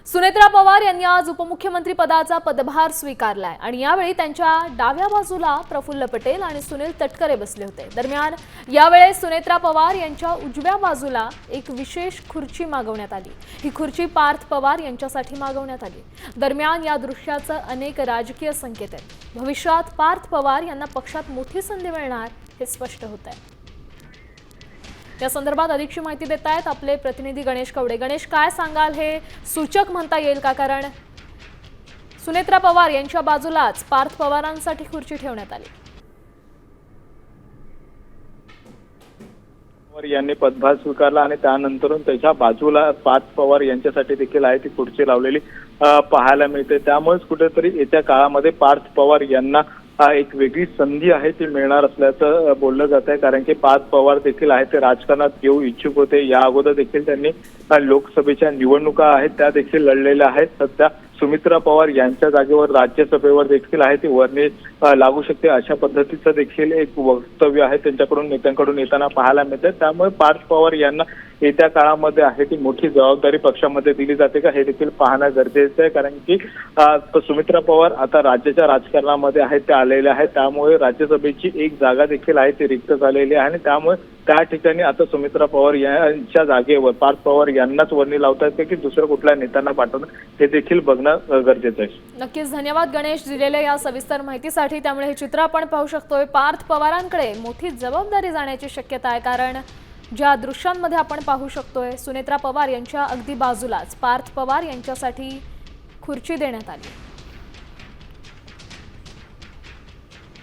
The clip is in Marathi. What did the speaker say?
सुनेत्रा पवार यांनी आज उपमुख्यमंत्री पदाचा पदभार स्वीकारलाय आणि यावेळी त्यांच्या डाव्या बाजूला प्रफुल्ल पटेल आणि सुनील तटकरे बसले होते। दरम्यान यावेळेस सुनेत्रा पवार यांच्या उजव्या बाजूला एक विशेष खुर्ची मागवण्यात आली। ही खुर्ची पार्थ पवार यांच्यासाठी मागवण्यात आली। दरम्यान या दृश्याचे अनेक राजकीय संकेत आहेत। भविष्यात पार्थ पवार यांना पक्षात मोठी संधी मिळणार हे स्पष्ट होत आहे। या संदर्भात अधिकची माहिती देत आहेत आपले प्रतिनिधी गणेश कवडे। गणेश, काय सांगाल, हे सूचक म्हणता येईल का? कारण सुनेत्रा पवार यांच्या बाजूलाच पार्थ पवारांसाठी खुर्ची ठेवण्यात आली। पवार यांनी पदभार स्वीकारला आणि त्यानंतर त्याच्या बाजूला पार्थ पवार यांच्यासाठी देखील आहे ती खुर्ची लावलेली पाहायला मिळते। त्यामुळेच कुठेतरी येत्या काळामध्ये पार्थ पवार यांना एक वेगळी संधी आहे ती मिळणार असल्याचं बोललं जात आहे। कारण की पार्थ पवार देखील आहे ते राजकारणात येऊ इच्छुक होते। या अगोदर देखील त्यांनी लोकसभेच्या निवडणुका आहेत त्या देखील लढलेल्या आहेत। सध्या सुमित्रा पवार यांच्या जागेवर राज्यसभेवर देखील आहे ती वर्णी लागू शकते अशा पद्धतीचं देखील एक वक्तव्य आहे त्यांच्याकडून, नेत्यांकडून येताना पाहायला मिळते। त्यामुळे पार्थ पवार यांना येत्या काळामध्ये आहे ती मोठी जबाबदारी पक्षामध्ये दिली जाते का हे देखील पाहणं गरजेचं आहे। कारण की सुमित्रा पवार आता राज्याच्या राजकारणामध्ये आहेत त्या आलेल्या आहेत। त्यामुळे राज्यसभेची एक जागा देखील आहे ती रिक्त झालेली आहे आणि त्यामुळे त्या ठिकाणी आता सुमित्रा पवार यांच्या जागेवर पार्थ पवार यांनाच वर्णी लावतात की दुसऱ्या कुठल्या नेत्यांना पाठवणं हे देखील बघणं गरजेचं आहे। नक्कीच धन्यवाद गणेश दिलेल्या या सविस्तर माहितीसाठी। त्यामुळे हे चित्र आपण पाहू शकतोय, पार्थ पवारांकडे मोठी जबाबदारी जाण्याची शक्यता आहे। कारण ज्या दृश्यांमध्ये आपण पाहू शकतोय सुनेत्रा पवार यांच्या अगदी बाजूलाच पार्थ पवार यांच्यासाठी खुर्ची देण्यात आली।